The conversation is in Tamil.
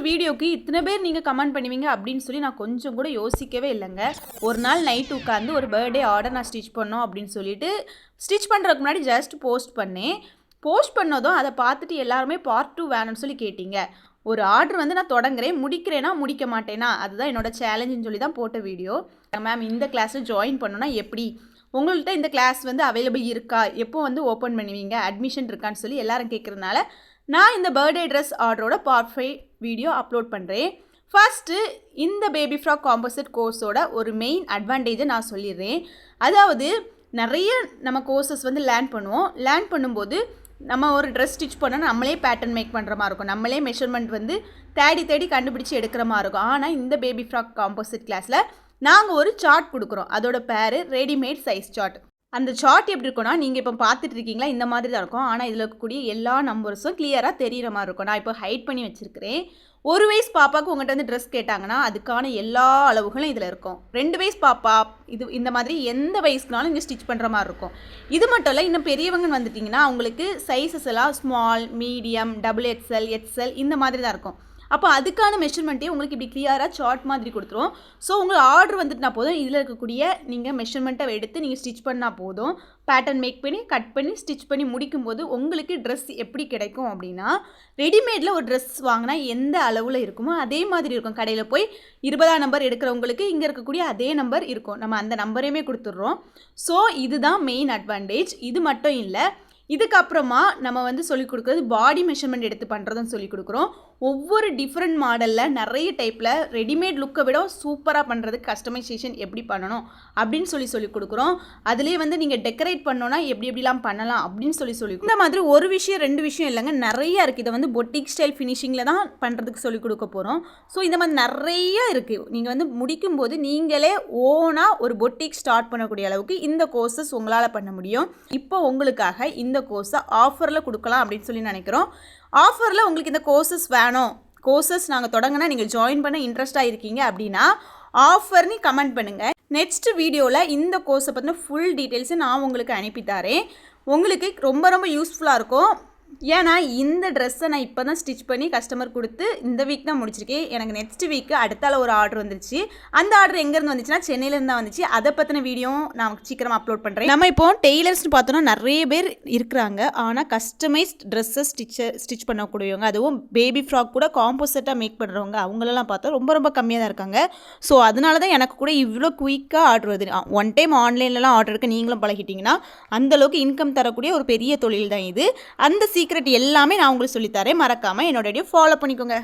வீடியோக்கு இத்தனை பேர் நீங்கள் கமெண்ட் பண்ணுவீங்க அப்படின்னு சொல்லி நான் கொஞ்சம் கூட யோசிக்கவே இல்லைங்க. ஒரு நாள் நைட் உட்காந்து ஒரு பர்த்டே ஆர்டர் நான் ஸ்டிச் பண்ணோம் அப்படின்னு சொல்லிட்டு ஸ்டிச் பண்ணுறதுக்கு முன்னாடி ஜஸ்ட் போஸ்ட் பண்ணேன். போஸ்ட் பண்ணதும் அதை பார்த்துட்டு எல்லாருமே பார்ட் 2 வேணும்னு சொல்லி கேட்டிங்க. ஒரு ஆர்டர் வந்து நான் தொடங்குறேன், முடிக்கிறேன்னா முடிக்க மாட்டேனா, அதுதான் என்னோட சேலஞ்சுன்னு சொல்லி தான் போட்ட வீடியோ. மேம் இந்த கிளாஸில் ஜாயின் பண்ணோன்னா எப்படி, உங்கள்கிட்ட இந்த கிளாஸ் வந்து அவைலபிள் இருக்கா, எப்போ வந்து ஓப்பன் பண்ணுவீங்க, அட்மிஷன் இருக்கான்னு சொல்லி எல்லாரும் கேட்குறதுனால நான் இந்த பர்த்டே ட்ரெஸ் ஆர்டரோட பார்ட் 5 வீடியோ அப்லோட் பண்ணுறேன். ஃபஸ்ட்டு இந்த பேபி ஃப்ராக் காம்போசிட் கோர்ஸோட ஒரு மெயின் அட்வான்டேஜை நான் சொல்லிடுறேன். அதாவது நிறைய நம்ம கோர்சஸ் வந்து லேர்ன் பண்ணுவோம். லேர்ன் பண்ணும்போது நம்ம ஒரு ட்ரெஸ் ஸ்டிச் பண்ணால் நம்மளே பேட்டர்ன் மேக் பண்ணுற மாதிரி இருக்கும், நம்மளே மெஷர்மெண்ட் வந்து தேடி தேடி கண்டுபிடிச்சி எடுக்கிற மாதிரி இருக்கும். ஆனால் இந்த பேபி ஃப்ராக் காம்போசிட் கிளாஸில் நாங்கள் ஒரு சார்ட் கொடுக்குறோம். அதோட பேர் ரெடிமேட் சைஸ் சார்ட். அந்த சார்ட் எப்படி இருக்கும்னா, நீங்கள் இப்போ பார்த்துட்டு இருக்கீங்களா இந்த மாதிரி தான் இருக்கும். ஆனால் இதில் இருக்கக்கூடிய எல்லா நம்பர்ஸும் கிளியராக தெரிகிற மாதிரி இருக்கும். நான் இப்போ ஹைட் பண்ணி வச்சுருக்கிறேன். 1 வயசு பாப்பாவுக்கு உங்கள்கிட்ட வந்து ட்ரெஸ் கேட்டாங்கன்னா அதுக்கான எல்லா அளவுகளும் இதில் இருக்கும். 2 வயசு பாப்பா இது இந்த மாதிரி எந்த வயசுனாலும் இங்கே ஸ்டிச் பண்ணுற மாதிரி இருக்கும். இது மட்டும் இல்லை, இன்னும் பெரியவங்க வந்துட்டிங்கன்னா அவங்களுக்கு சைஸஸ் எல்லாம் ஸ்மால், மீடியம், XXL, XL இந்த மாதிரி தான் இருக்கும். அப்போ அதுக்கான மெஷர்மெண்ட்டே உங்களுக்கு இப்படி கிளியராக சார்ட் மாதிரி கொடுத்துரும். ஸோ உங்கள் ஆர்டர் வந்துட்டுனா போதும், இதில் இருக்கக்கூடிய நீங்கள் மெஷர்மெண்ட்டை எடுத்து நீங்கள் ஸ்டிச் பண்ணால் போதும். பேட்டர்ன் மேக் பண்ணி கட் பண்ணி ஸ்டிச் பண்ணி முடிக்கும்போது உங்களுக்கு ட்ரெஸ் எப்படி கிடைக்கும் அப்படின்னா, ரெடிமேடில் ஒரு ட்ரெஸ் வாங்கினா எந்த அளவில் இருக்குமோ அதே மாதிரி இருக்கும். கடையில் போய் 20ஆம் நம்பர் எடுக்கிறவங்களுக்கு இங்கே இருக்கக்கூடிய அதே நம்பர் இருக்கும். நம்ம அந்த நம்பரையுமே கொடுத்துட்றோம். ஸோ இதுதான் மெயின் அட்வான்டேஜ். இது மட்டும் இல்லை, இதுக்கப்புறமா நம்ம வந்து சொல்லிக் கொடுக்குறது பாடி மெஷர்மெண்ட் எடுத்து பண்ணுறதுன்னு சொல்லிக் கொடுக்குறோம். ஒவ்வொரு டிஃப்ரெண்ட் மாடலில் நிறைய டைப்பில் ரெடிமேட் லுக்கை விட சூப்பராக பண்ணுறதுக்கு கஸ்டமைசேஷன் எப்படி பண்ணணும் அப்படின்னு சொல்லிக் கொடுக்குறோம். அதுலேயே வந்து நீங்கள் டெக்கரேட் பண்ணோன்னா எப்படிலாம் பண்ணலாம் அப்படின்னு சொல்லி இந்த மாதிரி ஒரு விஷயம் 2 விஷயம் இல்லைங்க, நிறையா இருக்குது. இதை வந்து பொட்டிக் ஸ்டைல் ஃபினிஷிங்கில் தான் பண்ணுறதுக்கு சொல்லிக் கொடுக்க போகிறோம். ஸோ இந்த மாதிரி நிறைய இருக்குது. நீங்கள் வந்து முடிக்கும்போது நீங்களே ஓனாக ஒரு பொட்டிக் ஸ்டார்ட் பண்ணக்கூடிய அளவுக்கு இந்த கோர்சஸ் உங்களால் பண்ண முடியும். இப்போ உங்களுக்காக இந்த கோர்ஸை ஆஃபரில் கொடுக்கலாம் அப்படின்னு சொல்லி நினைக்கிறோம். ஆஃபரில் உங்களுக்கு இந்த கோர்சஸ் வேணும், கோர்சஸ் நாங்கள் தொடங்கினா நீங்கள் ஜாயின் பண்ண இன்ட்ரெஸ்டாக இருக்கீங்க அப்படின்னா ஆஃபர்னு கமெண்ட் பண்ணுங்கள். நெக்ஸ்ட் வீடியோவில் இந்த கோர்ஸை பற்றின ஃபுல் டீட்டெயில்ஸை நான் உங்களுக்கு அனுப்பித்தாரேன். உங்களுக்கு ரொம்ப ரொம்ப யூஸ்ஃபுல்லாக இருக்கும். ஏன்னா இந்த ட்ரெஸ்ஸை நான் இப்போ தான் ஸ்டிச் பண்ணி கஸ்டமர் கொடுத்து இந்த வீக் தான் முடிச்சிருக்கேன். எனக்கு நெக்ஸ்ட் வீக்கு அடுத்தால ஒரு ஆர்டர் வந்துருச்சு. அந்த ஆர்டர் எங்கேருந்து வந்துச்சுன்னா சென்னையிலேருந்து தான் வந்துச்சு. அதை பற்றின வீடியோவும் நான் சீக்கிரமாக அப்லோட் பண்ணுறேன். நம்ம இப்போ டெய்லர்ஸ்னு பார்த்தோன்னா நிறைய பேர் இருக்கிறாங்க. ஆனால் கஸ்டமைஸ்ட் ட்ரெஸ்ஸை ஸ்டிச் பண்ணக்கூடியவங்க, அதுவும் பேபி ஃப்ராக் கூட காம்போசிட்டாக மேக் பண்ணுறவங்க, அவங்களெல்லாம் பார்த்தா ரொம்ப ரொம்ப கம்மியாக தான் இருக்காங்க. ஸோ அதனால தான் எனக்கு கூட இவ்வளோ குயிக்காக ஆர்டர் வருது. ஒன் டைம் ஆன்லைன்லலாம் ஆர்டர் இருக்க நீங்களும் பழகிட்டிங்கன்னா அந்தளவுக்கு இன்கம் தரக்கூடிய ஒரு பெரிய தொழில் தான் இது. அந்த சீக்ரெட் எல்லாமே நான் உங்களுக்கு சொல்லித்தரேன். மறக்காமல் என்னோட வீடியோ ஃபாலோ பண்ணிக்கோங்க.